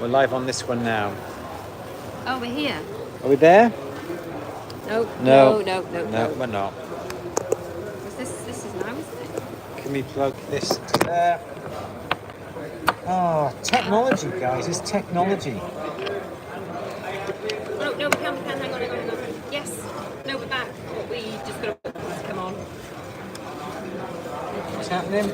We're live on this one now. Oh, we're here. Are we there? No, we're not. This is now, isn't it? Can we plug this to there? Oh, technology, guys. It's technology. No, we can't. Hang on. Yes. No, we're back. We just got to come on. What's happening?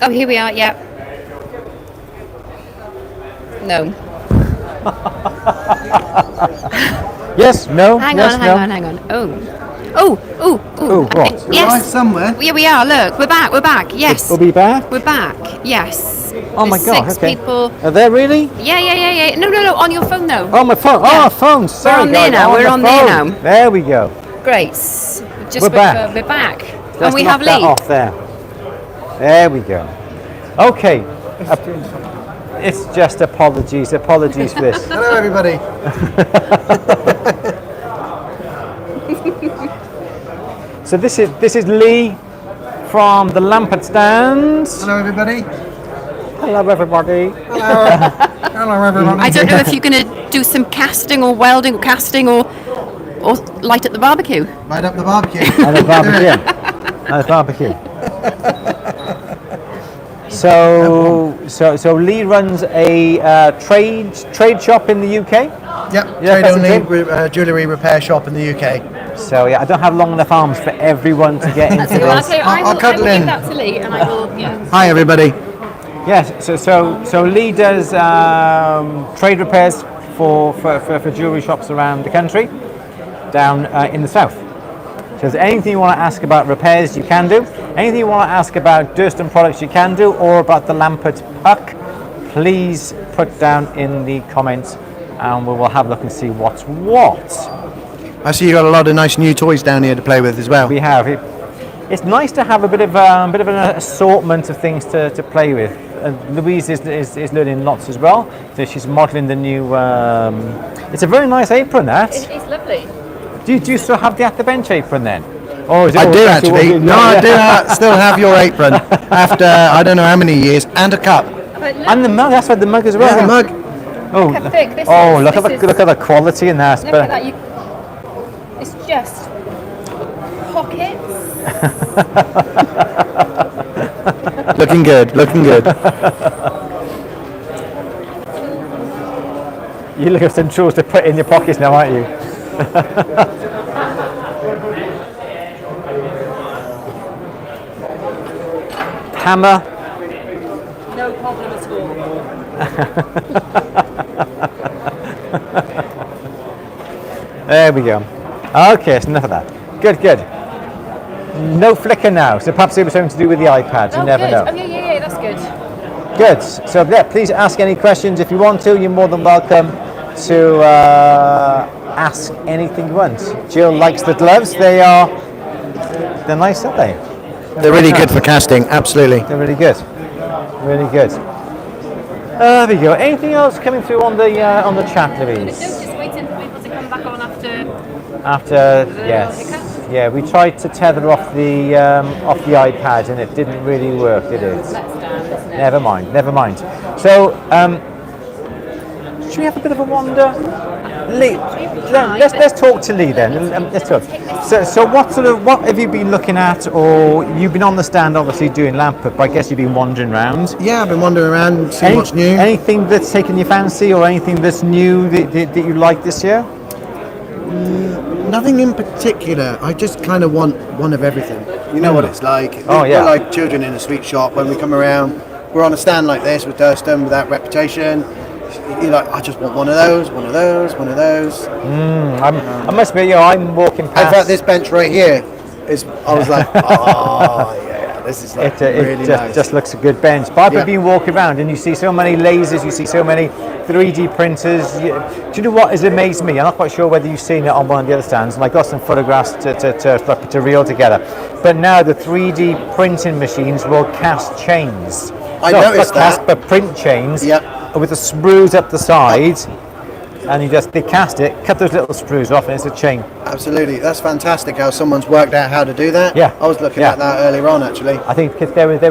Oh, here we are. Yeah. No. Yes. No. Hang yes, on. Oh. What? Yes. Right somewhere. Yeah, we are. Look, we're back. Yes. We'll be back. We're back. Yes. Oh my There's God. 6 Okay. people. Are there really? Yeah. No. On your phone though. Oh, my phone. Yeah. Oh, phone. Sorry, We're on there guys. now. We're the on there phone. now. There we go. Great. Just We're back. We're back. Let's And we knock have that Lee. off there. There we go. Okay. It's just apologies for this. Hello, everybody. So this is Lee from the Lampard Stands. Hello, everybody. Hello, everybody. Hello, everybody. I don't know if you're going to do some casting or welding or casting or light at the barbecue. Light up the barbecue. And a barbecue. So Lee runs a trade shop in the UK. Yep, Yeah, trade-only jewellery repair shop in the UK. So yeah, I don't have long enough arms for everyone to get into this. I'll cuddle in. give that to Lee and I will, yeah. Hi, everybody. Yes, so Lee does trade repairs for jewellery shops around the country, down in the south. So if there's anything you want to ask about repairs, you can do. Anything you want to ask about Durston products, you can do, or about the Lampard puck, please put down in the comments, and we will have a look and see what's what. I see you got a lot of nice new toys down here to play with as well. We have. It's nice to have a bit of an assortment of things to play with. Louise is learning lots as well. So she's modelling the new. It's a very nice apron. That. It's lovely. Do you still have the at the bench apron then? Or is it I do actually actually. No, I do still have your apron after I don't know how many years, and a cup. And the mug. That's right, the mug as well. Yeah, the mug. Oh, Look how thick this look is. at the quality in that. Look at that. It's just pockets. Looking good. You look at some tools to put in your pockets now, aren't you? Hammer. No problem at all. There we go. Okay, so enough of that. Good. No flicker now, so perhaps it was something to do with the iPad. You never know. Oh, yeah, that's good. Good. So yeah, please ask any questions if you want to. You're more than welcome to ask anything you want. Jill likes the gloves. They're nice, aren't they? They're really good for casting. Absolutely. They're really good. There we go. Anything else coming through on the chat, Louise? Just waiting for people to come back on After yes, yeah, we tried to tether off the iPad and it didn't really work, did it? Never mind. So, should we have a bit of a wander? Lee, let's talk to Lee then. Let's talk. So what have you been looking at, or you've been on the stand obviously doing Lampard, but I guess you've been wandering around. Yeah, I've been wandering around, seeing what's new. Anything that's taken your fancy, or anything that's new that you like this year? Nothing in particular. I just kind of want one of everything. You know what it's like. Oh, yeah. We're like children in a sweet shop. When we come around, we're on a stand like this with Durston, with that reputation. You're like, I just want one of those. I must admit, I'm walking past. In fact, this bench right here is. I was like, oh yeah, this is like really nice. It just looks a good bench. But I've been walking around and you see so many lasers, you see so many 3D printers. Do you know what has amazed me? I'm not quite sure whether you've seen it on one of the other stands, and I got some photographs to reel together. But now the 3D printing machines will cast chains. I noticed that. But print chains. Yep. With the sprues up the side. and they cast it, cut those little screws off, and it's a chain. Absolutely, that's fantastic how someone's worked out how to do that. Yeah. I was looking Yeah. at that earlier on actually. I think 'cause there was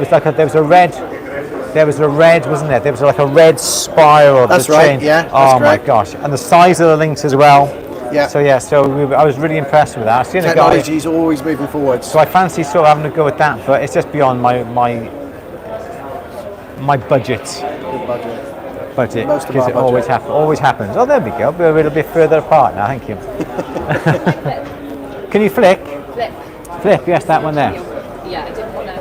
a red, wasn't there? There was like a red spiral of That's the right, chain. yeah, Oh that's my correct. gosh! And the size of the links as well. Yeah. So I was really impressed with that. I've seen a guy. Technology's always moving forwards. So I fancy sort of having a go at that, but it's just beyond my budget. Good budget. Budget, Most of because our it always happens. Oh, there we go. We're a little bit further apart now. Thank you. Can you flick? Flip. Yes, that one there. Yeah, I didn't want to.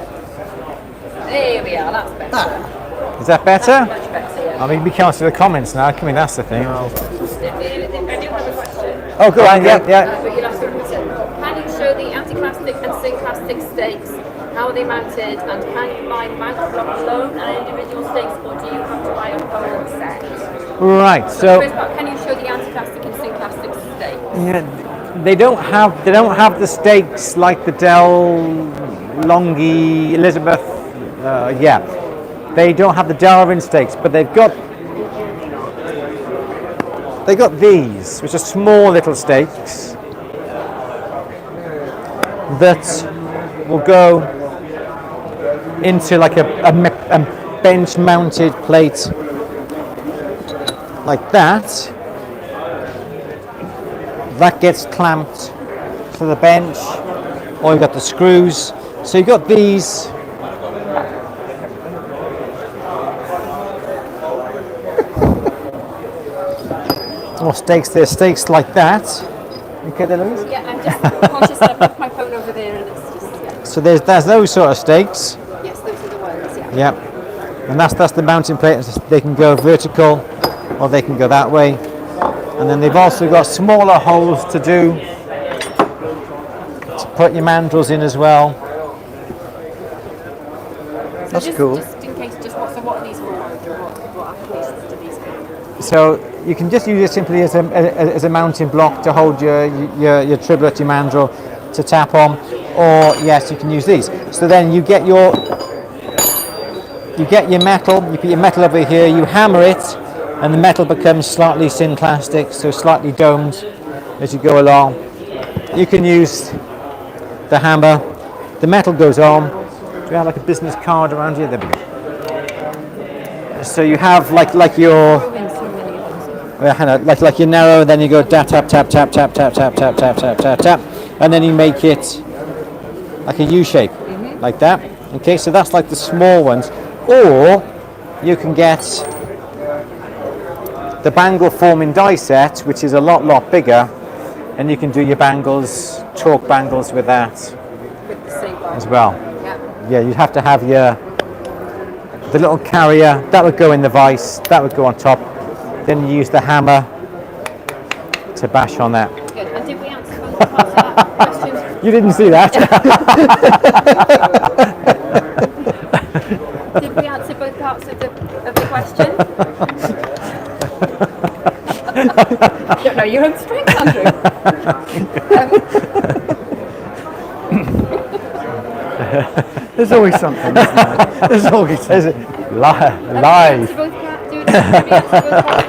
There we are, that's better. Is that better? Much better, yeah. I mean, we can't see the comments now. Can we? That's the thing. I do have a question. Oh, go on. Yeah. But you'll have to repeat it. Can you show the anti-plastic and syn-plastic stakes? How are they mounted? And can you buy mount block alone and individual stakes, or do you have to buy a whole set? Right. The So first part, can you show the anti-plastic and syn-plastic stakes? yeah, they don't have the stakes like the Dell Longy Elizabeth. They don't have the Darwin stakes, but they've got these, which are small little stakes that will go into like a bench-mounted plate like that. That gets clamped to the bench, or you've got the screws. So you've got these. Or stakes, there's stakes like that. Okay, there, Louise? Yeah, I'm just conscious that I've left my phone over there and it's just, yeah. So there's those sort of stakes. Yes, those are the ones, yeah. Yep. And that's the mounting plate. They can go vertical or they can go that way. And then they've also got smaller holes to put your mandrels in as well. That's just, cool. Just in case, what are these for? What applications do these have? So you can just use it simply as a mounting block to hold your triblet, your mandrel to tap on, or yes, you can use these. So then you get your metal. You put your metal over here. You hammer it, and the metal becomes slightly syn-plastic, so slightly domed as you go along. You can use the hammer. The metal goes on. Do you have like a business card around here? There we go. So you have like your. Like you narrow, then you go tap tap tap tap tap tap tap tap tap tap tap tap, and then you make it like a U shape, like that. Okay, so that's like the small ones, or you can get the bangle forming die set, which is a lot bigger, and you can do your bangles, chalk bangles with that With the same one. as well. Yeah. Yeah, you'd have to have the little carrier that would go in the vise, that would go on top. Then you use the hammer to bash on that. Good. And did we answer both parts of that question? You didn't see that? Did we answer both parts of the question? I don't know your own strength, Andrew. There's always something, isn't there? There's always something. Live. Did we answer both parts of the question then?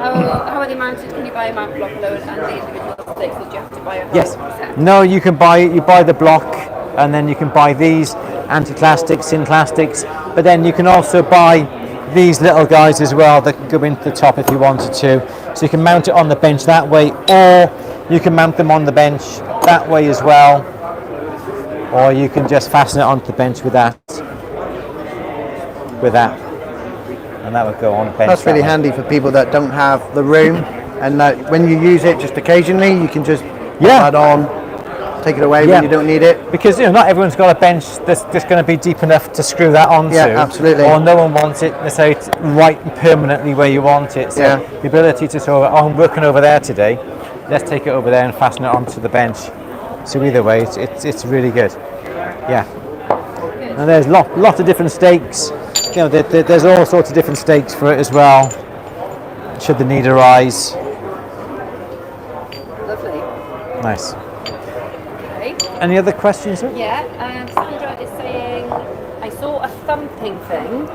How are they mounted? Can you buy a mount block alone and the individual stakes, or do you have to buy a whole Yes. set? No, you buy the block, and then you can buy these anti-plastics, syn-plastics, but then you can also buy these little guys as well that can go into the top if you wanted to. So you can mount it on the bench that way, or you can mount them on the bench that way as well, or you can just fasten it onto the bench with that, and that would go on the bench. That's really that way. handy for people that don't have the room, and when you use it just occasionally, you can just put that on, take it away when you don't need it. Because not everyone's got a bench that's just going to be deep enough to screw that onto. Yeah, absolutely. Or no one wants it necessarily right permanently where you want it. So the ability to sort of, I'm working over there today, let's take it over there and fasten it onto the bench. So either way, it's really good. Yeah. And there's lot of different stakes. There's all sorts of different stakes for it as well, should the need arise. Lovely. Nice. Okay. Any other questions? Sir? Yeah, Sandra is saying, I saw a thumping thing.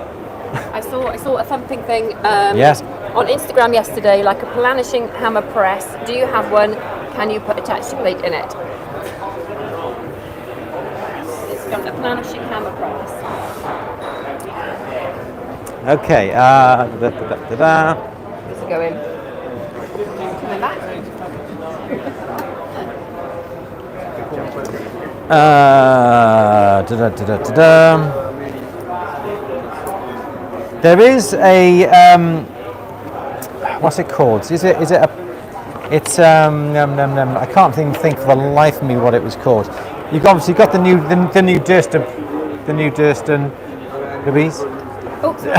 I saw a thumping thing. Yes. on Instagram yesterday, like a planishing hammer press. Do you have one? Can you put a texture plate in it? It's got a planishing hammer press. Okay. Is it going? Coming back? There is a what's it called? Is it a? It's I can't think for the life of me what it was called. You've obviously got the new Durston, Louise. Oh, sorry.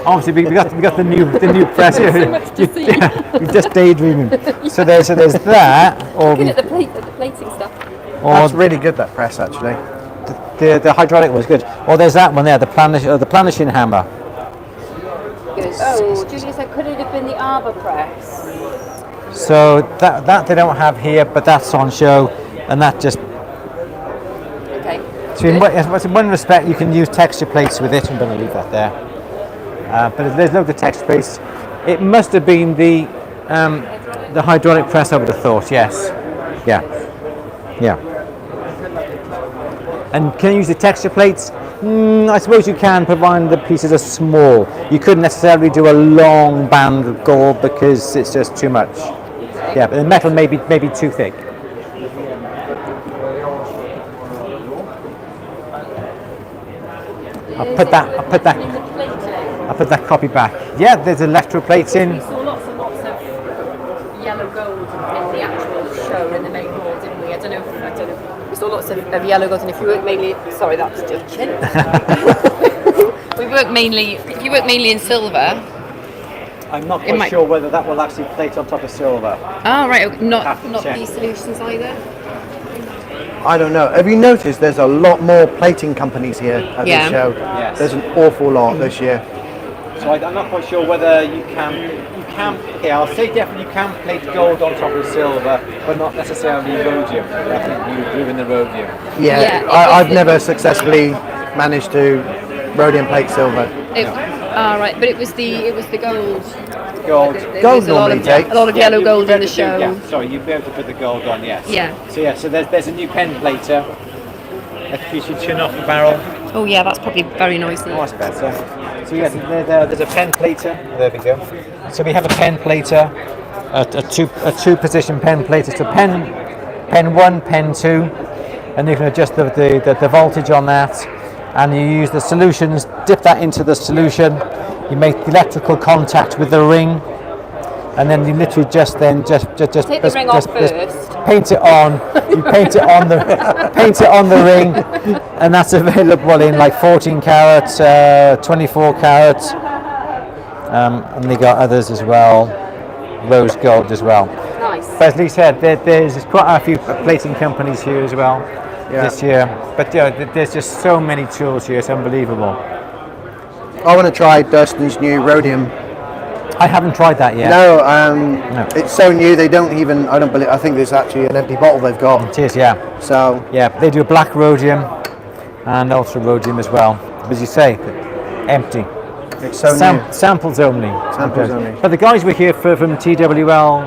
Obviously we got the new press here. So much to see. You're just daydreaming. So there's that, or Looking at the plating stuff. That's really good, that press, actually. the hydraulic was good. Or there's that one there, the planishing hammer. Good. Oh, Julia said, could it have been the arbor press? So that they don't have here, but that's on show, and that just. Okay. So in one respect, you can use texture plates with it. I'm going to leave that there. But there's loads of texture plates. It must have been the hydraulic press, I would have thought. Yes. Yeah. And can you use the texture plates? I suppose you can, provided the pieces are small. You couldn't necessarily do a long band of gold because it's just too much. Yeah, but the metal may be too thick. I'll put that copy back. Yeah, there's electroplates in. We saw lots and lots of yellow gold in the actual show in the main hall, didn't we? I don't know. We saw lots of yellow gold, and if you work mainly, sorry, that's just chin. If you work mainly in silver. I'm not quite sure whether that will actually plate on top of silver. Oh right, not these solutions either. I don't know. Have you noticed there's a lot more plating companies here at this show? Yes. There's an awful lot this year. So I'm not quite sure whether you can. Okay, I'll say definitely you can plate gold on top of silver, but not necessarily rhodium. I think you do in the rhodium. Yeah, I've never successfully managed to rhodium plate silver. Right, but it was the gold. Gold. Gold normally takes. A lot of yellow gold in the show. Yeah, sorry, you'd be able to put the gold on, yes. Yeah. So there's a new pen plater. If you should turn off the barrel. Oh yeah, that's probably very noisy. Oh, that's better. So yes, there's a pen plater. There we go. So we have a pen plater, a two position pen plater. So pen 1, pen 2, and you can adjust the voltage on that. And you use the solutions, dip that into the solution. You make the electrical contact with the ring, and then you literally just take the ring off first. Paint it on. You paint it on the ring, and that's available in like 14 carat, 24 carat, and they got others as well, rose gold as well. Nice. But as Lee said, there's quite a few plating companies here as well this year. But there's just so many tools here. It's unbelievable. I want to try Durston's new rhodium. I haven't tried that yet. No, No. It's so new. They don't even. I don't believe. I think it's actually an empty bottle they've got. It is, yeah. So Yeah, they do black rhodium and ultra rhodium as well. But as you say, empty. it's so new. Samples only. Samples only. But the guys were here from TWL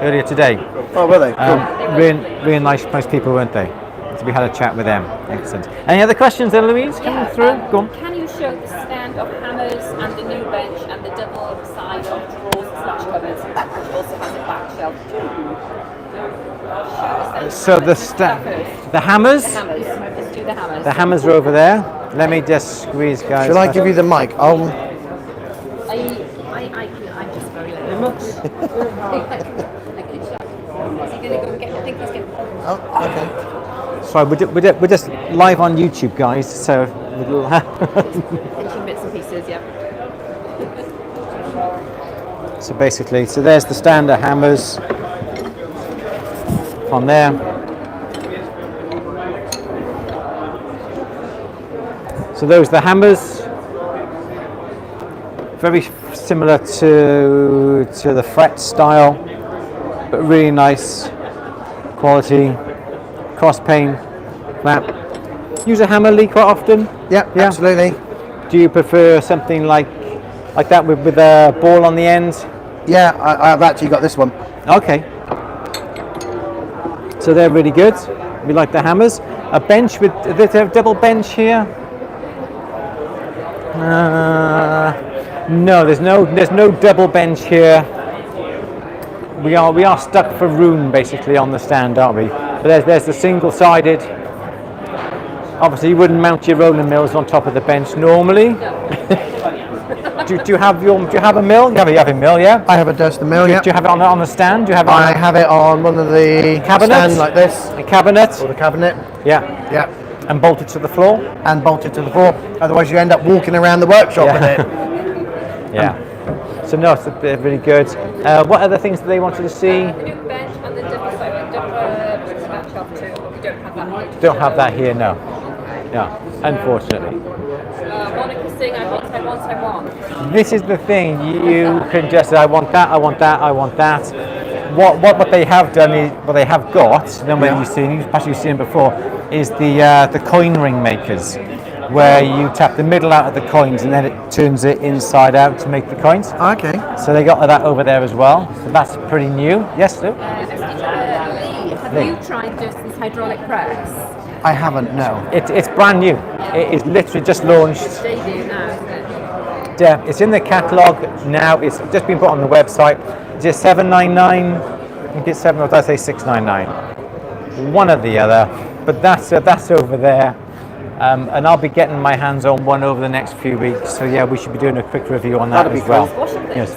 earlier today. Oh, were they? Cool. Really nice people, weren't they? So we had a chat with them. Excellent. Any other questions then, Louise? Coming through? Go on. Can you show the stand of hammers and the new bench and the double side of drawers / cupboards, which also has a back shelf too? So the hammers? The hammers. Let's do the hammers. The hammers are over there. Let me just squeeze, guys. Shall I give you the mic? I'm just very late. Is he going to go and get? I think he's getting. Oh, okay. Sorry, we're just live on YouTube, guys. So Pinching bits and pieces, yeah. So basically, there's the standard hammers on there. So those are the hammers. Very similar to the fret style, but really nice quality. Cross pane, flat. Use a hammer, Lee, quite often? Yeah, absolutely. Do you prefer something like Like that with a ball on the end? Yeah, I've actually got this one. Okay. So they're really good. We like the hammers. A bench with a double bench here. No, there's no double bench here. We are stuck for room basically on the stand, aren't we? But there's the single-sided. Obviously, you wouldn't mount your rolling mills on top of the bench normally. do you have a mill? You have a mill, yeah. I have a duster mill. Do Yeah. you have it on the stand? Do you have it I have it on one of the cabinets stands like this, a cabinet? or the cabinet. Yeah. Yeah. And bolted to the floor? And bolted to the floor. Otherwise, you end up walking around the workshop with it. Yeah. So no, they're really good. What other things do they wanted to see? The new bench and the double bench up too. We don't have that here. Don't have that here, no. No, unfortunately. Monica saying, I want. This is the thing. You can just say, I want that, I want that, I want that. What they have done is, what they have got, then when you've seen before, is the coin ring makers, where you tap the middle out of the coins and then it turns it inside out to make the coins. Okay. So they got that over there as well. So that's pretty new. Yes, Lou? Have you tried just this hydraulic press? I haven't, no. It's brand new. It is literally just launched. They do now, isn't it? Yeah, it's in the catalogue now. It's just been put on the website. It's just $7.99. I think it's $7, or did I say $6.99? One or the other. But that's over there. And I'll be getting my hands on one over the next few weeks. So yeah, we should be doing a quick review on that That'd as be well. Squashing things. Yes.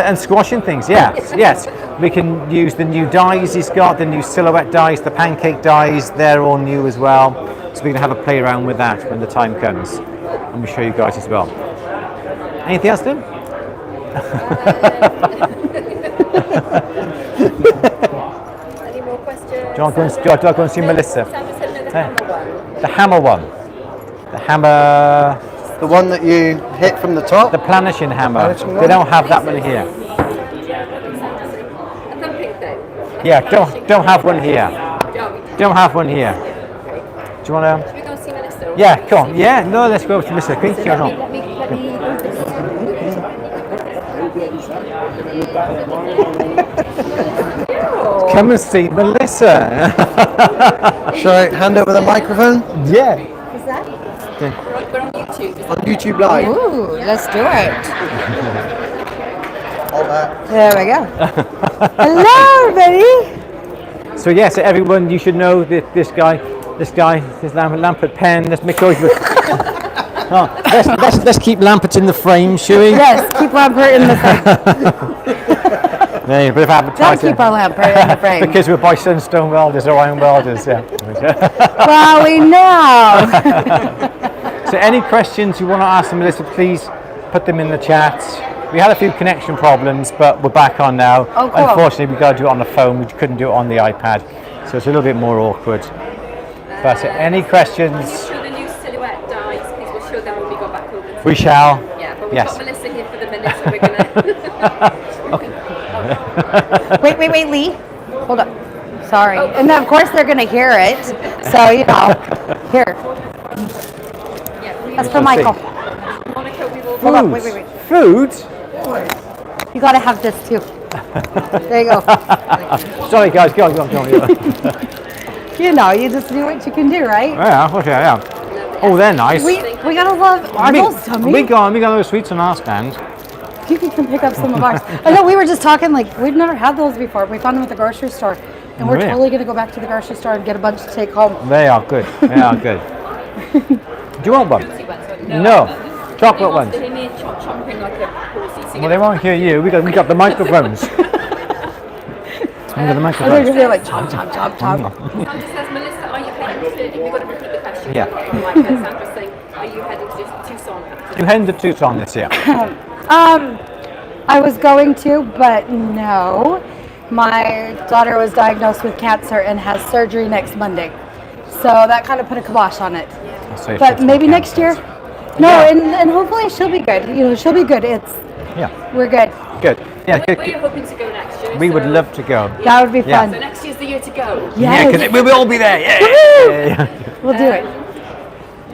And squashing things, yes. We can use the new dies he's got, the new silhouette dies, the pancake dies, they're all new as well. So we can have a play around with that when the time comes. And we'll show you guys as well. Anything else, Tim? Any more questions? Do you want to go and see Melissa? Sandra said no, The hammer one. The hammer, The one that you hit from the top. the planishing hammer. Planishing They one? don't have that one here. a thumping thing. Yeah, don't have one here. Don't. Don't have one here. Do you want to? Should we go and see Melissa? Yeah, come on. Yeah, no, let's go over to Melissa. Quick, Let me come and see Melissa. Shall I hand over the microphone? Yeah. Is that? We're on YouTube. Is On that YouTube Live. Ooh, let's do it. All that. There we go. Hello, everybody. So yes, everyone, you should know that this guy, this Lampert pen. Let's make sure. Let's keep Lampert in the frame, shall we? Yes, keep Lampert in the frame. Yeah, a bit of Don't advertising. keep our Lampert in the frame. Because we're by Sunstone Welders or Iron Welders, yeah. Well, we know. So any questions you want to ask Melissa, please put them in the chat. We had a few connection problems, but we're back on now. Oh, cool. Unfortunately, we got to do it on the phone. We couldn't do it on the iPad, so it's a little bit more awkward. But any questions? show the new silhouette dies, please. We'll show them when we go back over. To We shall. Yeah, but we've Yes. got Melissa here for the minute, so we're gonna. Wait, Lee. Hold up. Sorry. And of course they're going to hear it. So, you know. Here. Yeah, That's for Michael. Monica, we will. Hold on. Wait. Food? You got to have this too. There you go. Sorry, guys. Go on. You know, you just do what you can do, right? Yeah. Oh, they're nice. We got to love. Are those tummy? We got those sweets on our stand. You can come pick up some of ours. I know we were just talking, like, we've never had those before. We found them at the grocery store. And we're Really? totally going to go back to the grocery store and get a bunch to take home. They are good. Do you want one? No. Chocolate ones. They made chomping like a horsey. Well, they won't hear you. We got the microphones. We got the I think microphones. they're like, chomp. Sandra says, Melissa, are you heading to? We've got to repeat the question. Yeah. Sandra's saying, are you heading to Tucson? You heading to Tucson this year? I was going to, but no. My daughter was diagnosed with cancer and has surgery next Monday. So that kind of put a kibosh on it. So But maybe next year. No, Yeah. and hopefully she'll be good. You know, she'll be good. Yeah. We're good. Good. Yeah. We're hoping to go next year. We would so- love to go. That would be Yeah. fun. So next year's the year to go. Yeah, Yes. because we'll all be there. Yeah. We'll do it.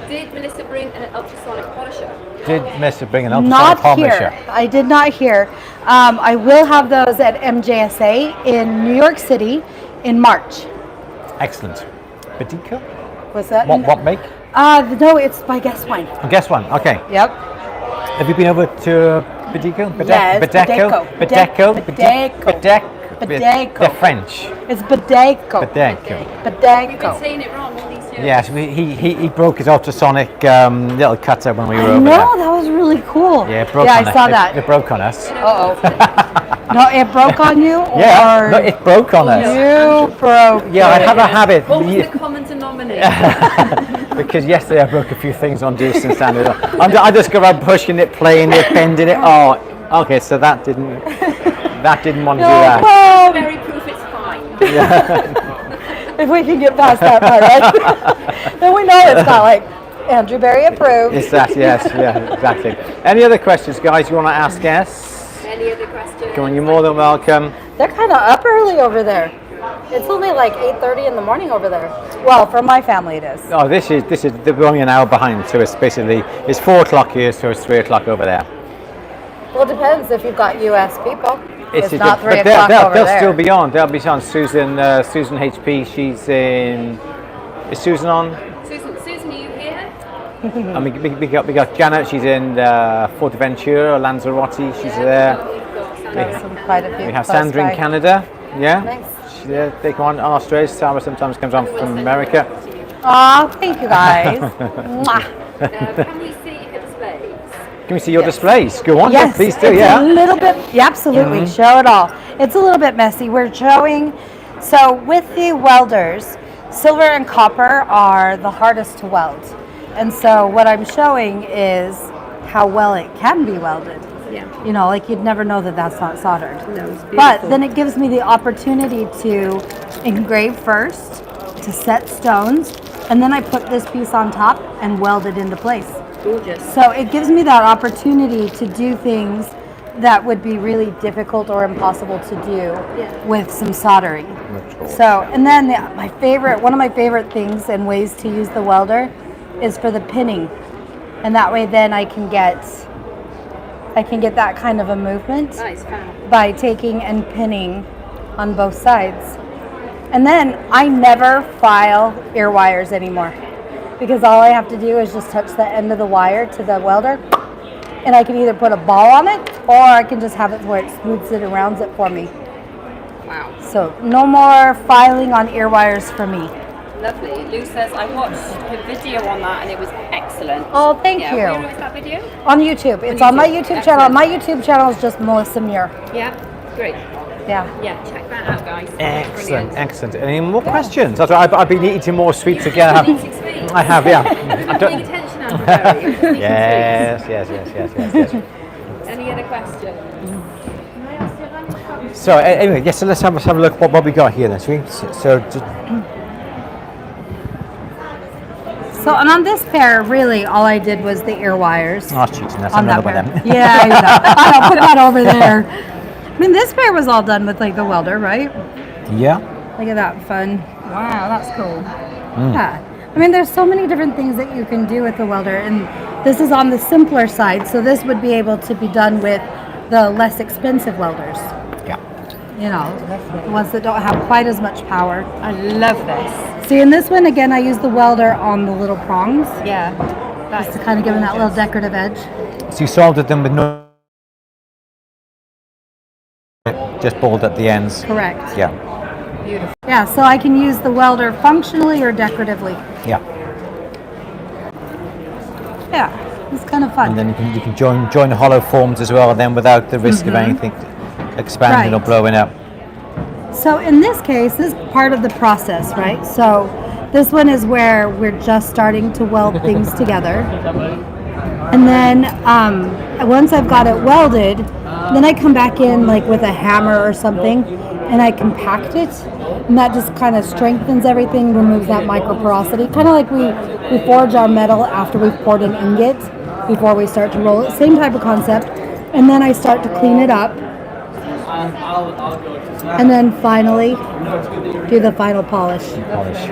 Did Melissa bring an ultrasonic polisher? did miss bringing ultrasonic Not polisher. here. I did not here. I will have those at MJSA in New York City in March. Excellent. Bedico? Was that? What make? No, it's by Guess Wine. Oh, guess one. Okay. Yep. Have you been over to Bedico? Yeah, it's Bedeco? Bedeco. Bedeco. They're French. It's Bedeco. Bedeco. Bedeco. saying it wrong all these years. Yes, he broke his ultrasonic little cutter when we were over No, there. that was really cool. Yeah, it broke yeah, on I us. saw that. It broke on us. Uh-oh. No, it broke on you? Yeah, Or no, it broke on us. you broke Yeah, I have a habit. What was the common denominator? Because yesterday I broke a few things on Deuce Standard. I just go around pushing it, playing it, bending it. Oh, okay, so that didn't want to do that. Well, Very proof it's fine. if we can get past that part, right? Then we know it's not like Andrew Berry approved. It's that, yes, yeah, exactly. Any other questions, guys, you want to ask us? Any other questions? Come on, you're more than welcome. They're kind of up early over there. It's only like 8:30 in the morning over there. Well, for my family it is. Oh, this is we're only an hour behind, so it's basically it's 4 o'clock here, so it's 3 o'clock over there. Well, it depends if you've got U.S. people. It's But not 3 o'clock over they'll there. still be on. They'll be on. Susan HP. She's in. Is Susan on? Susan, are you here? And we got Janet. She's in Forteventura, Lanzarote. She's there. Quite a few We have close Sandra by. in Canada. Yeah. Nice. She's there. They come on Australia. Sarah sometimes comes on from America. Aw, thank you guys. Mwah. Can we see her displays? Can we see your displays? Go on, Yes, please do. it's Yeah. a little bit, yeah, absolutely, show it all. It's a little bit messy. We're showing, so with the welders, silver and copper are the hardest to weld. And so what I'm showing is how well it can be welded. Yeah. You know, like you'd never know that that's not soldered. No, it's beautiful. But then it gives me the opportunity to engrave first, to set stones, and then I put this piece on top and weld it into place. Gorgeous. So it gives me that opportunity to do things that would be really difficult or impossible to do with some soldering. So, and then one of my favorite things and ways to use the welder is for the pinning. And that way then I can get that kind of a movement Nice, fab. by taking and pinning on both sides. And then I never file ear wires anymore, because all I have to do is just touch the end of the wire to the welder, and I can either put a ball on it or I can just have it where it smooths it and rounds it for me. Wow. So no more filing on ear wires for me. Lovely. Lou says, I watched her video on that and it was excellent. Oh, thank Yeah, you. where was that video? On YouTube. It's on my YouTube channel. Excellent. My YouTube channel is just Melissa Muir. Yeah, great. Yeah. Yeah, check that out, guys. Excellent, Brilliant. excellent. Any more questions? That's right. I've been eating more sweets again. I have, yeah. I'm paying attention, Andrew Berry. Yes. Any other questions? So anyway, yes. So let's have a look what we got here then. So, and on this pair, really, all I did was the ear wires. Oh, cheating. That's On that another one pair. then. Yeah, I know. Put that over there. I mean, this pair was all done with like the welder, right? Yeah. Look at that fun. Wow, that's cool. Yeah. I mean, there's so many different things that you can do with the welder, and this is on the simpler side, so this would be able to be done with the less expensive welders. Yeah. You know, the ones that don't have quite as much power. I love this. See, in this one, again, I use the welder on the little prongs, Yeah. just to kind of give them that little decorative edge. So you soldered them with no. Just balled at the ends. Correct. Yeah. Beautiful. Yeah, so I can use the welder functionally or decoratively. Yeah. Yeah, it's kind of fun. And then you can join the hollow forms as well, then without the risk of anything expanding or Right. blowing up. So in this case, this is part of the process, right? So this one is where we're just starting to weld things together. And then once I've got it welded, then I come back in like with a hammer or something and I compact it. And that just kind of strengthens everything, removes that micro porosity. Kind of like we forge our metal after we've poured an ingot before we start to roll it. Same type of concept. And then I start to clean it up. And then finally do the final polish. Polish.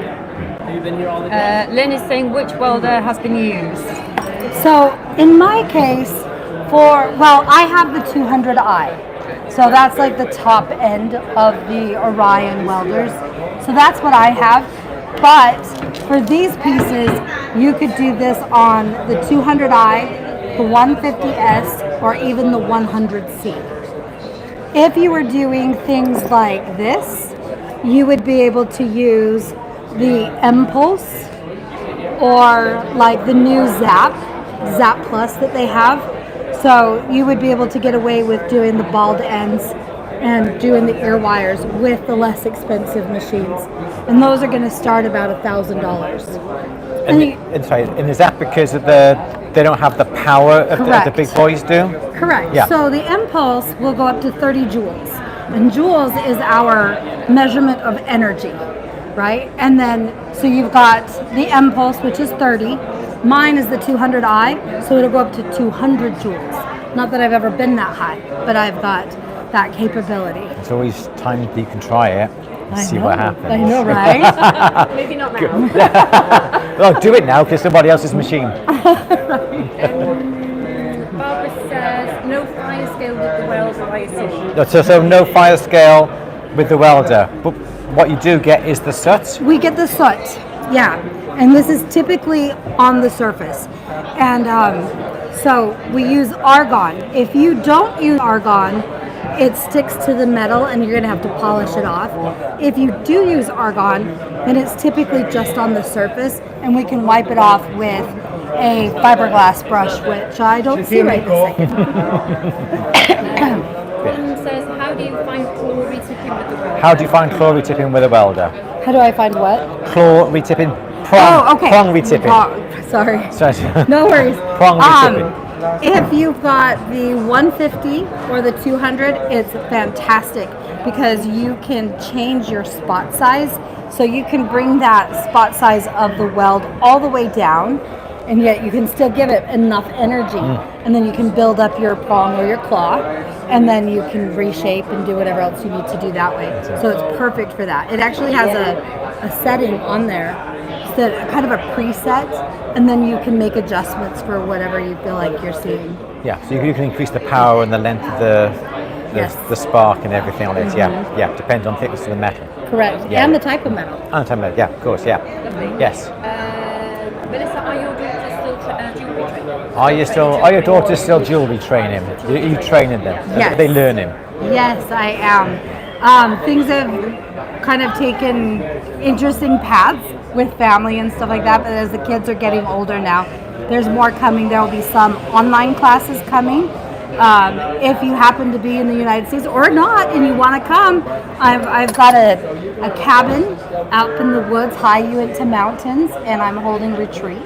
Lynn is saying which welder has been used. So in my case, I have the 200i. So that's like the top end of the Orion welders. So that's what I have. But for these pieces, you could do this on the 200i, the 150S, or even the 100C. If you were doing things like this, you would be able to use the Impulse or like the new Zap Plus that they have. So you would be able to get away with doing the bald ends and doing the ear wires with the less expensive machines. And those are going to start about $1,000. And is that because of they don't have the power of the big boys do? Correct. Yeah. So the Impulse will go up to 30 joules. And joules is our measurement of energy, right? And then, so you've got the Impulse, which is 30. Mine is the 200i, so it'll go up to 200 joules. Not that I've ever been that high, but I've got that capability. It's always time that you can try it and see what happens. I know, right? Maybe not now. Well, do it now because somebody else's machine. Barbara says, no fire scale with the welder, I assume. So no fire scale with the welder. But what you do get is the soot. We get the soot, yeah. And this is typically on the surface. And so we use argon. If you don't use argon, it sticks to the metal and you're going to have to polish it off. If you do use argon, then it's typically just on the surface and we can wipe it off with a fiberglass brush, which I don't see right this second. One says, how do you find claw retipping with the welder? How do you find claw retipping with a welder? How do I find what? Claw retipping, prong retipping. Oh, sorry. Sorry. No worries. Prong retipping. If you've got the 150 or the 200, it's fantastic because you can change your spot size. So you can bring that spot size of the weld all the way down, and yet you can still give it enough energy. And then you can build up your prong or your claw, and then you can reshape and do whatever else you need to do that way. So it's perfect for that. It actually has a setting on there, kind of a preset, and then you can make adjustments for whatever you feel like you're seeing. Yeah, so you can increase the power and the length of the spark and everything on it. Yeah, depends on thickness of the metal. Correct, Yeah. and the type of metal. And the type of metal, yeah, of course, yeah. Lovely. Yes. Melissa, are your daughters still jewellery training? Are your daughters still jewellery training? Are you training them? Yes. Are they learning? Yes, I am. Things have kind of taken interesting paths with family and stuff like that, but as the kids are getting older now, there's more coming. There will be some online classes coming. If you happen to be in the United States or not and you want to come, I've got a cabin out in the woods, high Uinta Mountains, and I'm holding retreats.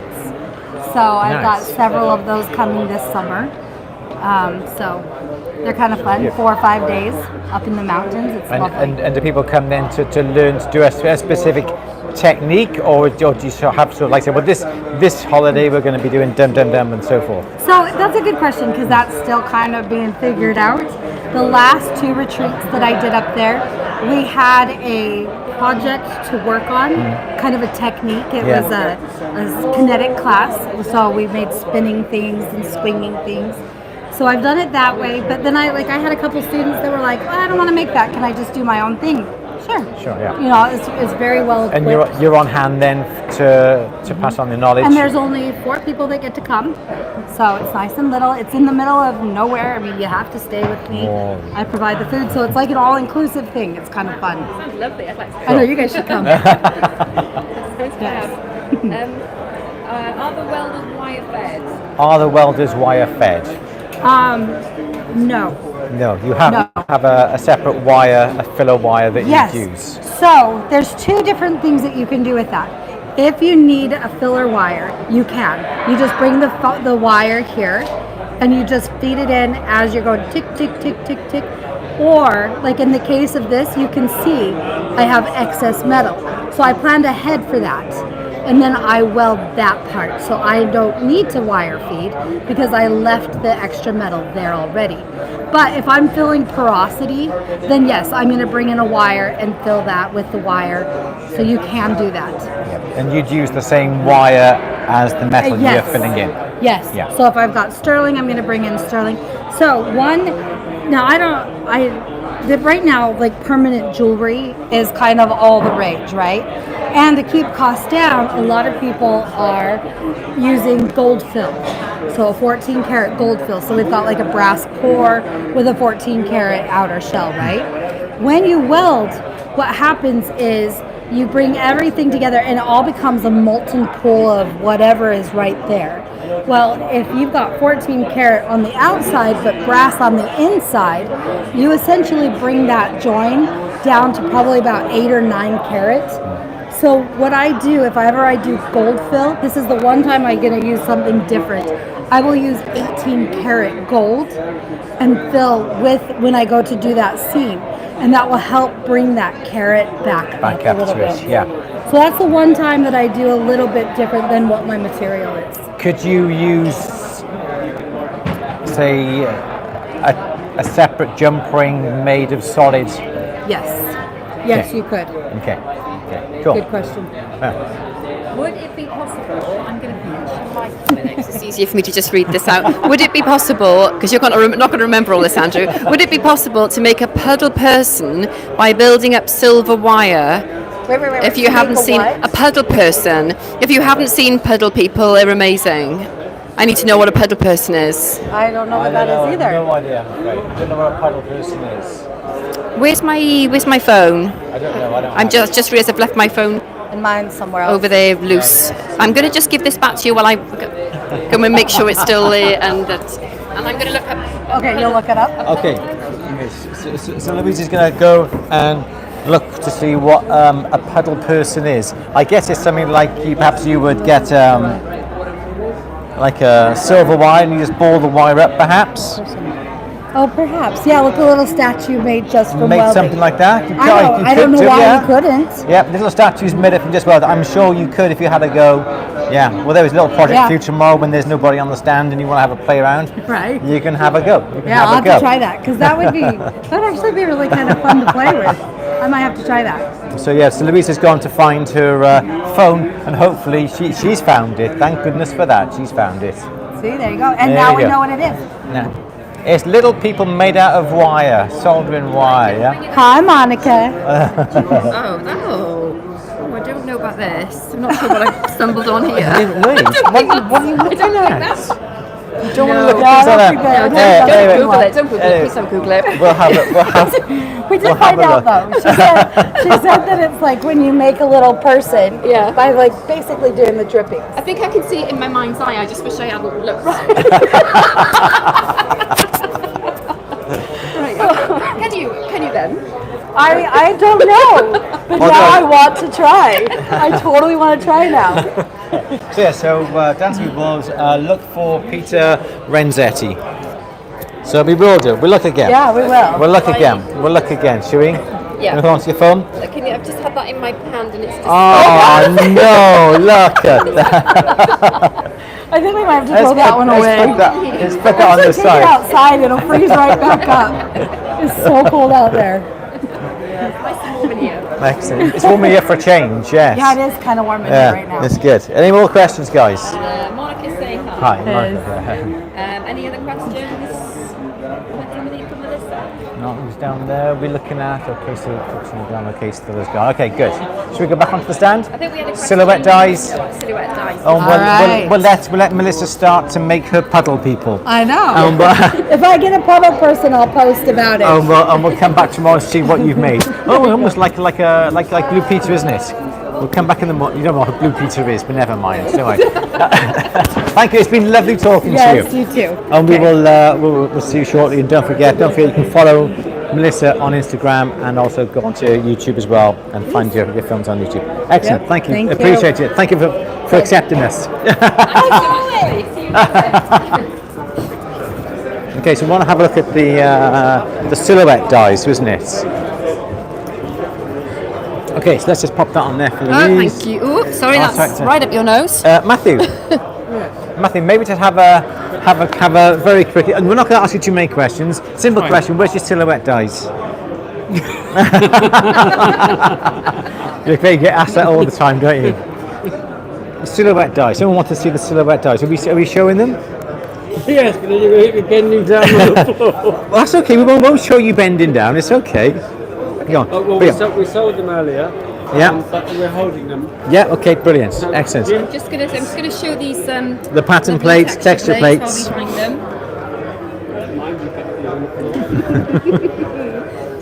So I've got several of those coming this summer. So they're kind of fun, 4 or 5 days up in the mountains. It's lovely. And do people come then to learn to do a specific technique, or do you have sort of like say, well, this holiday we're going to be doing dum dum dum and so forth? So that's a good question because that's still kind of being figured out. The last 2 retreats that I did up there, we had a project to work on, kind of a technique. It was a kinetic class, so we made spinning things and swinging things. So I've done it that way, but then I had a couple students that were like, well, I don't want to make that. Can I just do my own thing? Sure, yeah. You know, it's very well equipped. And you're on hand then to pass on the knowledge. And there's only 4 people that get to come, so it's nice and little. It's in the middle of nowhere. I mean, you have to stay with me. I provide the food, so it's like an all-inclusive thing. It's kind of fun. Sounds lovely. I'd like to I know you guys should come. Are the welders wire fed? Are the welders wire fed? No. No, you have a separate wire, a filler wire that you use. So there's 2 different things that you can do with that. If you need a filler wire, you can. You just bring the wire here, and you just feed it in as you're going tick, tick, tick, tick, tick. Or, like in the case of this, you can see I have excess metal. So I planned ahead for that. And then I weld that part. So I don't need to wire feed because I left the extra metal there already. But if I'm filling porosity, then yes, I'm going to bring in a wire and fill that with the wire. So you can do that. And you'd use the same wire as the metal you're filling in. Yes. Yeah. So if I've got sterling, I'm going to bring in sterling. So right now, like permanent jewelry is kind of all the rage, right? And to keep costs down, a lot of people are using gold fill. So a 14 karat gold fill. So we've got like a brass core with a 14 karat outer shell, right? When you weld, what happens is you bring everything together and it all becomes a molten pool of whatever is right there. Well, if you've got 14 karat on the outside but brass on the inside, you essentially bring that join down to probably about 8 or 9 carats. So what I do, if ever I do gold fill, this is the one time I'm going to use something different. I will use 18 karat gold and fill with when I go to do that seam. And that will help bring that carat back up a little bit. Yeah. So that's the one time that I do a little bit different than what my material is. Could you use, say, a separate jump ring made of solid? Yes. Yes, Okay. you could. Okay. Cool. Good question. Yeah. Would it be possible? I'm going to mention my minutes. It's easier for me to just read this out. Would it be possible? Because you're not going to remember all this, Andrew. Would it be possible to make a puddle person by building up silver wire? Wait. If you haven't seen a puddle person, if you haven't seen puddle people, they're amazing. I need to know what a puddle person is. I don't know what that is either. No idea. I'm afraid. I don't know what a puddle person is. Where's my phone? I don't know. I'm just realised I've left my phone And mine's somewhere else. over there loose. I'm going to just give this back to you while I go and make sure it's still there, and I'm going to look up. Okay, you'll look it up. Okay. So Louise is going to go and look to see what a puddle person is. I guess it's something like perhaps you would get like a silver wire and you just ball the wire up, perhaps. Oh, perhaps. Yeah, look, a little statue made just from Made welding. something like that. You I don't know could do, why yeah. you couldn't. Yeah, little statues made it from just welding. I'm sure you could if you had a go. Yeah. Well, there was a little project Yeah. for you tomorrow when there's nobody on the stand and you want to have a play around. Right. You can have a go. You can Yeah, I'll have a go. to try that because that'd actually be really kind of fun to play with. I might have to try that. So Louise has gone to find her phone and hopefully she's found it. Thank goodness for that. She's found it. See, there you go. And There now you we go. know what it is. Now, it's little people made out of wire, soldering wire. Yeah. Hi, Monica. Oh, I don't know about this. I'm not sure what I stumbled on here. Louise, what are you looking at? You don't want to look No, at don't that. be good. No, Hey, don't anyway, Google it. Don't Google it. Please don't Google it. We'll have it. We did We'll find have a out though. She said that it's like when you make a little person Yeah. by like basically doing the dripping. I think I can see it in my mind's eye. I just wish I hadn't looked. Right. Can you then? I don't know, but now I want to try. I totally want to try now. So Dancing with Wolves, look for Peter Renzetti. So we will do. We'll look again. Yeah, we will. We'll look again. We'll look again, shall we? Yeah. Hold on to your phone. Can you? I've just had that in my hand and it's just. Oh no! Look at that. I think we might have to throw that one away. Let's put that on the Take it side. outside, it'll freeze right back up. It's so cold out there. Excellent. It's warming up for a change, yes. Yeah, it is kind of warm in Yeah, here right now. it's good. Any more questions, guys? Monica's saying hi. Hi. Yes. Monica. Any other questions? Somebody from Melissa? No, who's down there? We're looking at. Okay, so down. Okay, still is gone. Okay, good. Should we go back onto the stand? I think we had a question. Silhouette dies. Silhouette dies. Oh, right. we'll let Melissa start to make her puddle people. I know. But- If I get a puddle person, I'll post about it. and we'll come back tomorrow and see what you've made. Oh, almost like Blue Peter, isn't it? We'll come back in the morning. You don't know what Blue Peter is, but never mind. Don't worry. Thank you. It's been lovely talking Yes, to you. you too. And we will we'll see you shortly. And don't forget you can follow Melissa on Instagram and also go onto YouTube as well and find your films on YouTube. Excellent. Yep. Thank you. Thank you. Appreciate it. Thank you for accepting us. Okay, so we want to have a look at the silhouette dies, wasn't it? Okay, so let's just pop that on there for Oh, Louise. thank you. Oh, sorry, Oh, that's sorry. right up your nose. Matthew. Matthew, maybe just have a very quick. And we're not going to ask you too many questions. Simple question: where's your silhouette dies? You get asked that all the time, don't you? silhouette dies. Someone wants to see the silhouette dies. Are we showing them? Yes, because you're going to hit me bending down on the floor. Well, that's okay. We won't show you bending down. It's okay. Go on. Well, we sold them earlier. Yeah. But we're holding them. Yeah. Okay. Brilliant. Excellent. I'm just gonna show these The pattern plates, texture plates. while we hang them.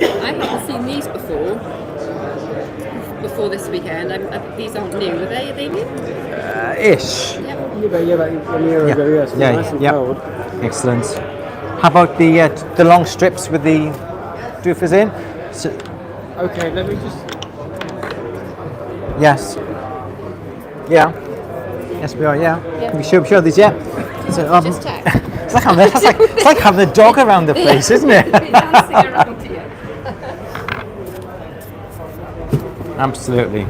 I haven't seen these before this weekend. These aren't new, are they? Are they new? Ish. Yeah. Yeah, like 1 year ago, yes. Yeah. Nice and Yeah. cold. Excellent. How about the long strips with the doofers in? So, Okay, let me just... yes. Yeah. Yes, we are. Yeah. Yeah. We show these. Yeah. So, Just check. it's like having a dog around the place, isn't it? Dancing around here. Absolutely.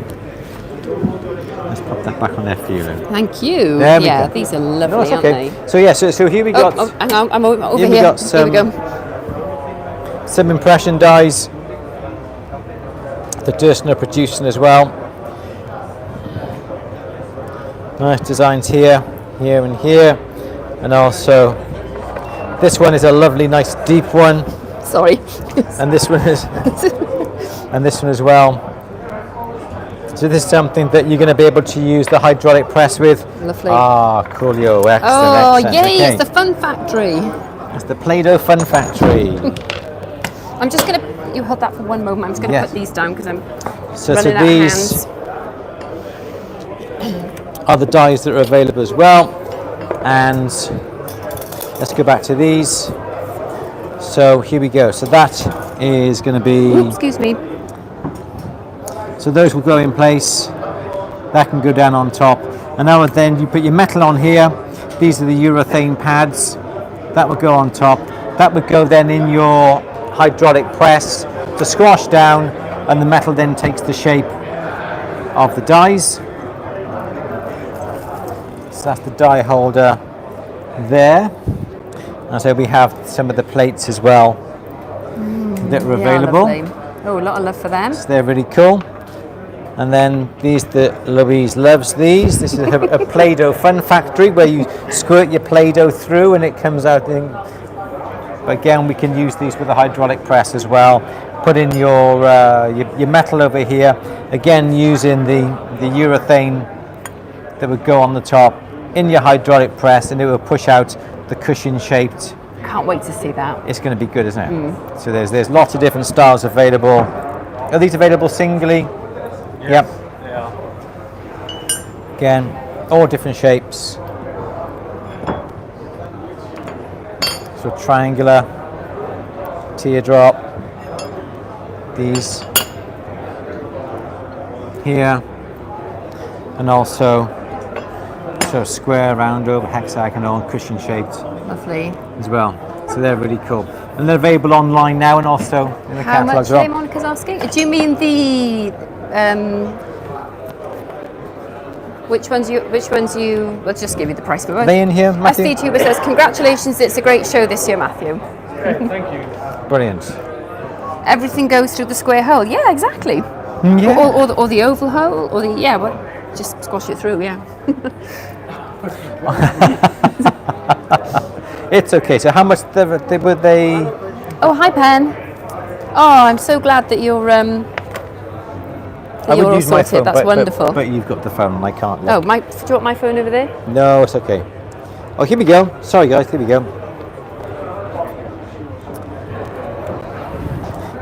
Let's pop that back on there for you then. Thank you. There we Yeah, go. these are lovely, No, it's aren't okay. they? So yeah, so here we got. Hang on, I'm over Here we here. got Here we go. some impression dies that Durston are producing as well. Nice designs here, here and here, and also this one is a lovely, nice deep one, Sorry. and this one is, and this one as well. So this is something that you're going to be able to use the hydraulic press with. Lovely. Ah, coolio, excellent. Oh, excellent. yay! Okay. It's the Fun Factory. It's the Play-Doh Fun Factory. I'm just gonna. You hold that for one moment. I'm just gonna Yes. put these down because I'm So running out these of hands. are the dies that are available as well. And let's go back to these. So here we go. So that is going to be. Oops, excuse me. So those will go in place. That can go down on top. And now and then you put your metal on here. These are the urethane pads. That would go on top. That would go then in your hydraulic press to squash down, and the metal then takes the shape of the dies. So that's the die holder there. And so we have some of the plates as well that are available. Yeah, lovely. Oh, a lot of love for them. So they're really cool. And then these that Louise loves these. This is a Play-Doh Fun Factory where you squirt your Play-Doh through and it comes out in. But again, we can use these with a hydraulic press as well. Put in your metal over here. Again, using the urethane that would go on the top in your hydraulic press, and it will push out the cushion-shaped. Can't wait to see that. It's going to be good, isn't it? So there's lots of different styles available. Are these available singly? Yep. They are. Again, all different shapes. So triangular, teardrop, these here, and also sort of square, round, over, hexagonal, and cushion shaped Lovely. as well. So they're really cool. And they're available online now and also in the How catalogue much as well. are they, Monica's asking? Do you mean the which ones you? Let's just give you the price for Are they in here, Matthew? SD Tuber says, congratulations, it's a great show this year, Matthew. Okay, thank you. Brilliant. Everything goes through the square hole. Yeah, exactly. Yeah. Or the oval hole, or the just squash it through. Yeah. It's okay. So how much were they? Oh, hi, Pen. Oh, I'm so glad that you're I would all use my sorted. phone, That's wonderful. But you've got the phone and I can't. Oh, Look. do you want my phone over there? No, it's okay. Oh, here we go. Sorry, guys. Here we go.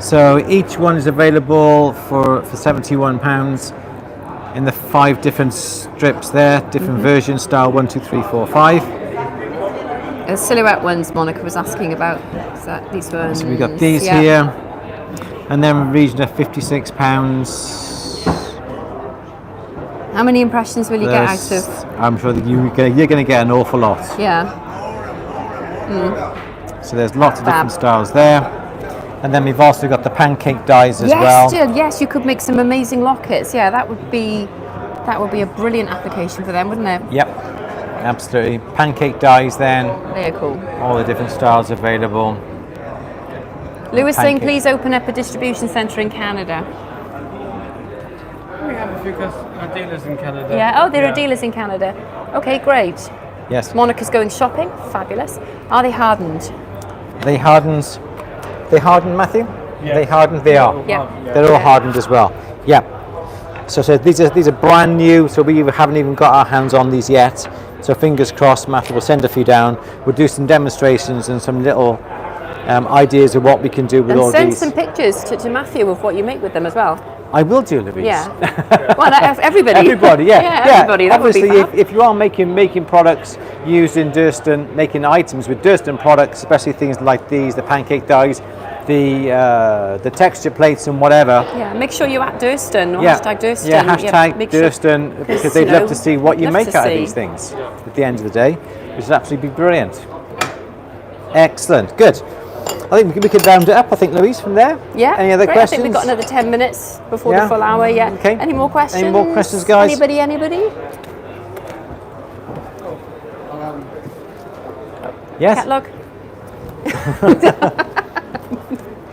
So each one is available for £71 in the 5 different strips there, different versions, style 1, 2, 3, 4, 5. Silhouette ones, Monica was asking about. Is that these ones? So we got these Yeah. here, and then a region of £56. How many impressions will you get out There's- of? I'm sure that you're going to get an awful lot. Yeah. So there's lots of Fab. different styles there. And then we've also got the pancake dies as Yes, well. Jill. Yes, you could make some amazing lockets. Yeah, that would be a brilliant application for them, wouldn't it? Yep, absolutely. Pancake dies then, They're cool. all the different styles available. Lou is saying, Pancake. please open up a distribution centre in Canada. because our dealers in Canada. Yeah. Oh, there are dealers in Canada. Okay, great. Yes. Monica's going shopping. Fabulous. Are they hardened? They hardened, Matthew? Yeah. They hardened, they are. Yeah. They're all Yeah. hardened as well. Yeah. So these are brand new, so we haven't even got our hands on these yet. So fingers crossed, Matthew will send a few down. We'll do some demonstrations and some little ideas of what we can do with And all send these. some pictures to Matthew of what you make with them as well. I will do, Louise. Yeah. Well, everybody. Everybody, yeah. Yeah, everybody. That would be Obviously, fab. if you are making products used in Durston, making items with Durston products, especially things like these, the pancake dies, the texture plates and whatever. Yeah, make sure you at Durston or Yeah, hashtag Durston. yeah, hashtag make sure- Durston, because they'd you love know, to see what you love make to out of see. these things at the end of the day, which would absolutely be brilliant. Excellent, good. I think we could round it up, I think, Louise, from there. Yeah. Any other great. questions? I think we've got another 10 minutes before Yeah. the full hour. Yeah. Okay. Any more questions? Any more questions, guys? Anybody? Yes? Catalog?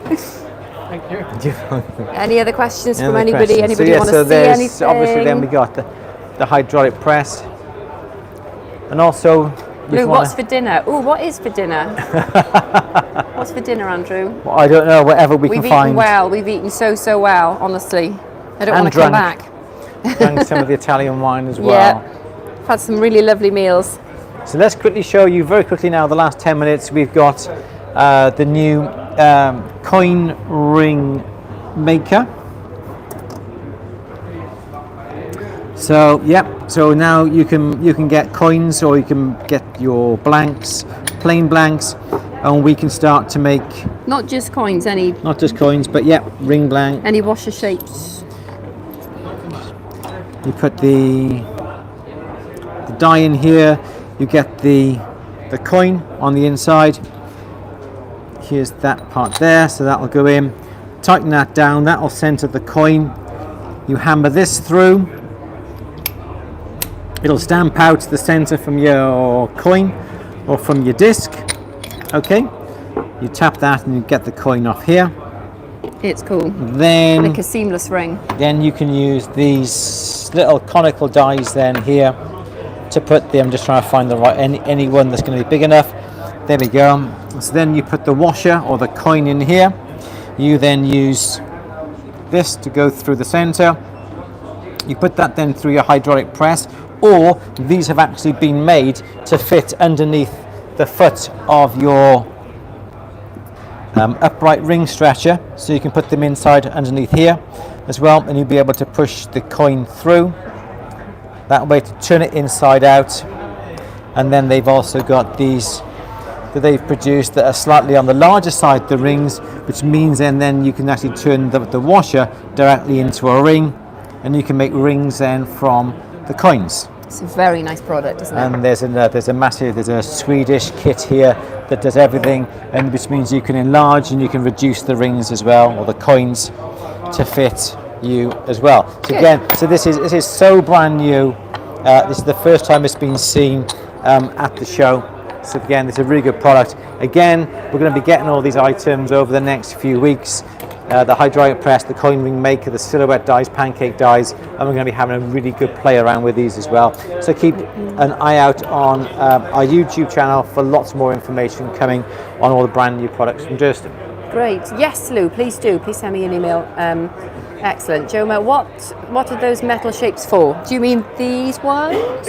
Thank you. Any other questions Any from other anybody? questions? Anybody so, want so to see there's anything? obviously then we got the hydraulic press, and also Lou, what's for dinner? Oh, what is for dinner? What's for dinner, Andrew? well, I don't know, whatever we We've can eaten find. well. We've eaten so well, honestly. I don't And want to come drunk. back. Drank some of the Italian wine as well. Yeah. I've had some really lovely meals. So let's quickly show you very quickly now, the last 10 minutes, we've got the new coin ring maker. So so now you can get coins, or you can get your blanks, plain blanks, and we can start to make Not just coins, any not just coins, but ring blank. washer shapes. You put the die in here, you get the coin on the inside. Here's that part there, so that will go in. Tighten that down, that will center the coin. You hammer this through. It'll stamp out the center from your coin or from your disc. Okay, you tap that and you get the coin off here. It's cool. Then Like a seamless ring. Then you can use these little conical dies then here to put the, I'm just trying to find the right, any one that's going to be big enough. There we go. So then you put the washer or the coin in here. You then use this to go through the center. You put that then through your hydraulic press, or these have actually been made to fit underneath the foot of your upright ring stretcher, so you can put them inside underneath here as well, and you'll be able to push the coin through that way to turn it inside out. And then they've also got these that they've produced that are slightly on the larger side, the rings, which means then you can actually turn the washer directly into a ring, and you can make rings then from the coins. It's a very nice product, isn't it? And there's a Swedish kit here that does everything, and which means you can enlarge and you can reduce the rings as well, or the coins, to fit you as well. So Good. again, so this is so brand new. This is the first time it's been seen at the show. So again, it's a really good product. Again, we're going to be getting all these items over the next few weeks. The hydraulic press, the coin ring maker, the silhouette dies, pancake dies, and we're going to be having a really good play around with these as well. So keep an eye out on our YouTube channel for lots more information coming on all the brand new products from Durston. Great. Yes, Lou, please do. Please send me an email. Excellent. Joma, what are those metal shapes for? Do you mean these ones?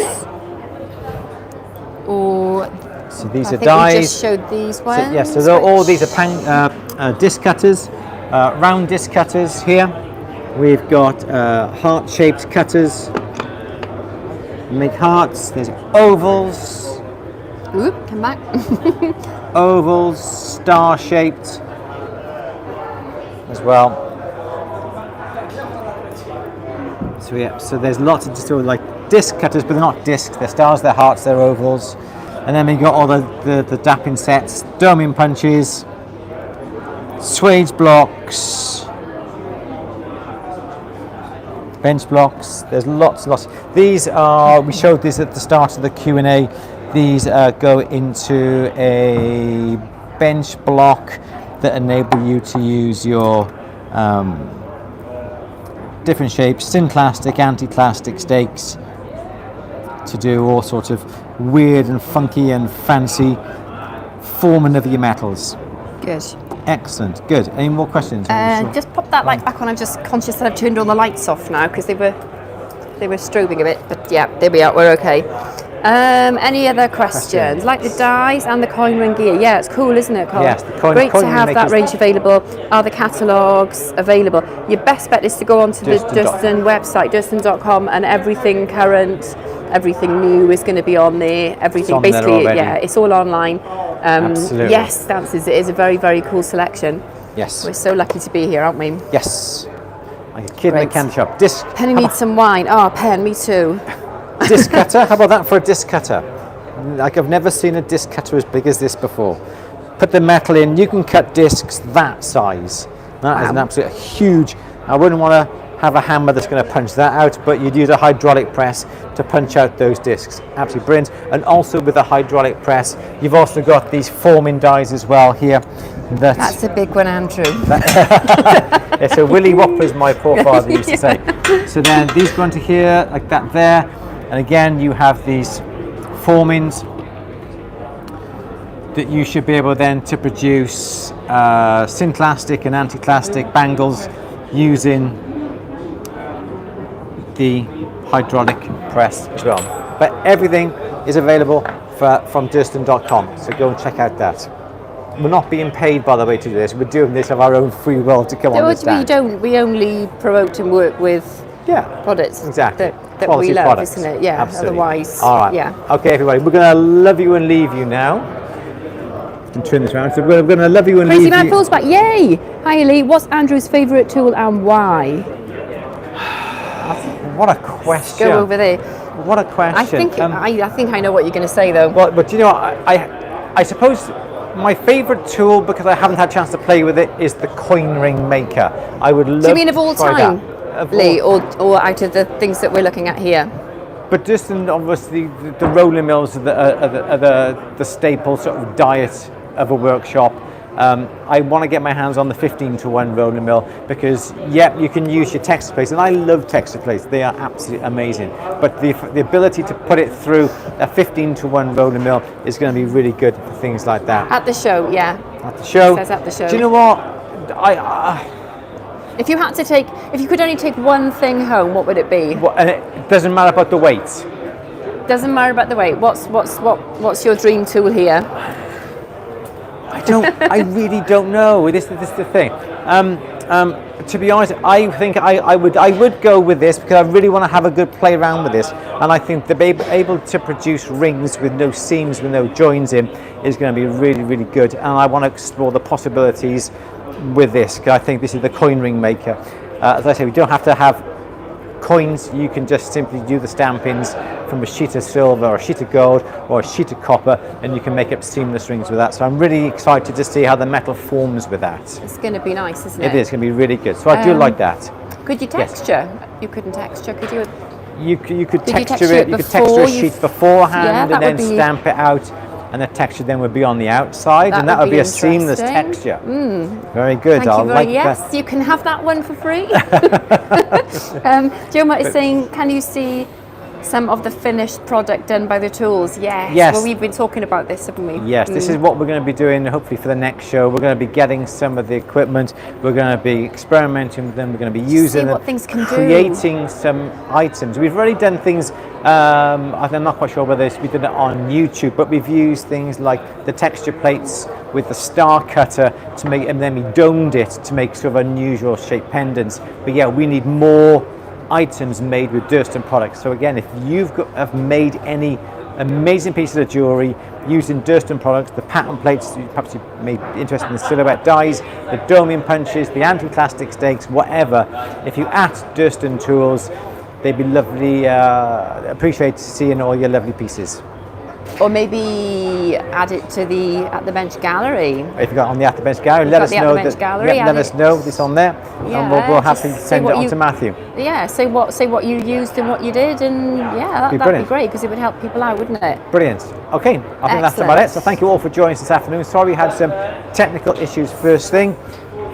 Or So these I are think dies. we just showed these ones. So, yes, so all these are disc cutters, round disc cutters here. We've got heart-shaped cutters. Make hearts. There's ovals, Oop, come back. ovals, star-shaped as well. So there's lots of sort of like disc cutters, but they're not discs. They're stars, they're hearts, they're ovals. And then we got all the dapping sets, doming punches, swage blocks, bench blocks. There's lots. These are, we showed this at the start of the Q&A. These go into a bench block that enable you to use your different shapes, synclastic, anti-clastic stakes, to do all sorts of weird and funky and fancy forming of your metals. Good. Excellent, good. Any more questions? Just pop that light back on. I'm just conscious that I've turned all the lights off now because they were strobing a bit. But yeah, there we are. We're okay. Any other questions? Like the dies and the coin ring gear. Yeah, it's cool, isn't it, Carl? Yes, the coin Great to ring have that makers- range available. Are the catalogues available? Your best bet is to go onto the Durston website, durston.com, and everything current, everything new is going to be on there. Everything on there basically, already. yeah, it's all online. Absolutely. Yes, it is a very, very cool selection. Yes. We're so lucky to be here, aren't we? Yes. Like a kid in a Great. candy shop. Penny needs some wine. Oh, Pen, me too. Disc cutter? How about that for a disc cutter? Like, I've never seen a disc cutter as big as this before. Put the metal in, you can cut discs that size. That is an absolute huge. I wouldn't want to have a hammer that's going to punch that out, but you'd use a hydraulic press to punch out those discs. Absolutely brilliant. And also with a hydraulic press, you've also got these forming dies as well here. That's a big one, Andrew. It's a Willy Whoppers, my forefather used to say. So then these go into here, like that there. And again, you have these formings that you should be able then to produce synclastic and anti-clastic bangles using the hydraulic press as well. But everything is available from Durston.com, so go and check out that. We're not being paid, by the way, to do this. We're doing this of our own free will to come on this stand. We only promote and work with products exactly. that we Quality love, products. isn't it? Yeah, Absolutely. otherwise, all right. yeah. Okay, everybody, we're going to love you and leave you now. I can turn this around. So we're going to love you and Crazy leave Man you. Falls back, yay! Hi Lee, what's Andrew's favourite tool and why? What a question. Go over there. What a question. I think I know what you're going to say though. Well, but you know, I suppose my favourite tool, because I haven't had a chance to play with it, is the coin ring maker. I would love Do you mean of all to try time, that. Lee, or out of the things that we're looking at here? But just obviously the rolling mills are the staple sort of diet of a workshop. I want to get my hands on the 15-to-1 rolling mill because, you can use your texture plates, and I love texture plates. They are absolutely amazing. But the ability to put it through a 15-to-1 rolling mill is going to be really good for things like that. At the show, yeah. At the show. It says at the show. Do you know what? If you could only take one thing home, what would it be? And it doesn't matter about the weight. Doesn't matter about the weight. What's your dream tool here? I really don't know. This is the thing. To be honest, I think I would go with this because I really want to have a good play around with this, and I think to be able to produce rings with no seams, with no joins in, is going to be really, really good. And I want to explore the possibilities with this because I think this is the coin ring maker. As I say, we don't have to have coins. You can just simply do the stampings from a sheet of silver or a sheet of gold or a sheet of copper, and you can make up seamless rings with that. So I'm really excited to see how the metal forms with that. It's going to be nice, isn't it? It is going to be really good. So I do like that. Could you texture? You couldn't texture, could you? You could Did you texture texture it. it You could texture a before sheet Yeah, beforehand that and then would be- stamp it out, and the texture then would be on the outside, and that would be a seamless interesting. texture. Very good. Thank I'll you very like yes, that. you can have that one for free. Joma is saying, can you see some of the finished product done by the tools? Yes. Yes. Well, we've been talking about this, haven't we? Yes, this is what we're going to be doing hopefully for the next show. We're going to be getting some of the equipment, we're going to be experimenting with them, we're going to be using what them, things can do. creating some items. We've already done things, I'm not quite sure whether we did it on YouTube, but we've used things like the texture plates with the star cutter to make, and then we domed it to make sort of unusual shaped pendants. But yeah, we need more items made with Durston products. So again, if have made any amazing pieces of jewellery using Durston products, the pattern plates, perhaps you may be interested in the silhouette dies, the doming punches, the anti-plastic stakes, whatever, if you at Durston Tools, they'd be lovely, appreciate seeing all your lovely pieces. Or maybe add it to at the bench gallery. If you got on the At the Bench Gallery, let us know that. Let us know this on there, and we'll happily send it on to Matthew. Yeah, say what you used and what you did, and that'd be great because it would help people out, wouldn't it? Brilliant. Okay, I think that's about it. So thank you all for joining us this afternoon. Sorry we had some technical issues first thing.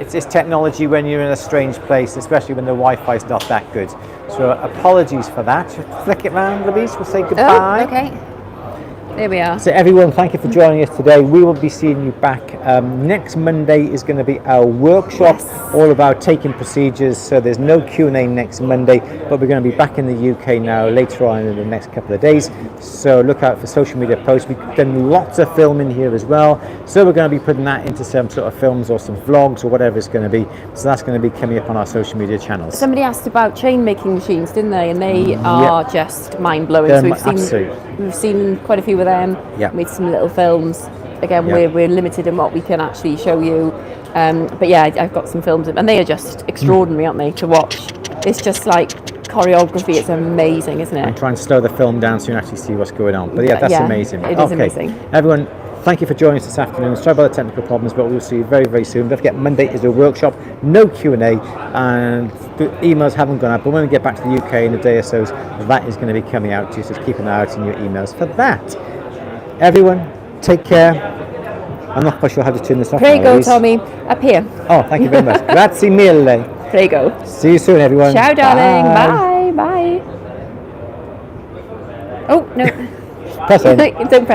it's technology when you're in a strange place, especially when the Wi-Fi is not that good. So apologies for that. Flick it round, Louise. We'll say goodbye. Oh, okay. There we are. So everyone, thank you for joining us today. We will be seeing you back. Next Monday is going to be our workshop, all about taking procedures. So there's no Q&A next Monday, but we're going to be back in the UK now later on in the next couple of days. So look out for social media posts. We've done lots of filming here as well. So we're going to be putting that into some sort of films or some vlogs or whatever it's going to be. So that's going to be coming up on our social media channels. Somebody asked about chain making machines, didn't they? And they are just mind blowing. So we've seen quite a few of them. Yeah. Made some little films. Again, Yeah. we're limited in what we can actually show you. But yeah, I've got some films, and they are just extraordinary, aren't they, to watch? It's just like choreography. It's amazing, isn't And it? try and slow the film down so you can actually see what's going on. But yeah, that's amazing. It is amazing. Everyone, thank you for joining us this afternoon. Sorry about the technical problems, but we'll see you very, very soon. Don't forget, Monday is a workshop, no Q&A, and the emails haven't gone out. But when we get back to the UK in a day or so, that is going to be coming out to you. So keep an eye out in your emails for that. Everyone, take care. I'm not quite sure how to turn this off. Prego, Louise. Tommy. Up here. Oh, thank you very much. Grazie mille. Prego. See you soon, everyone. Ciao, darling. Bye. Bye. Oh, no. Press on. Don't press.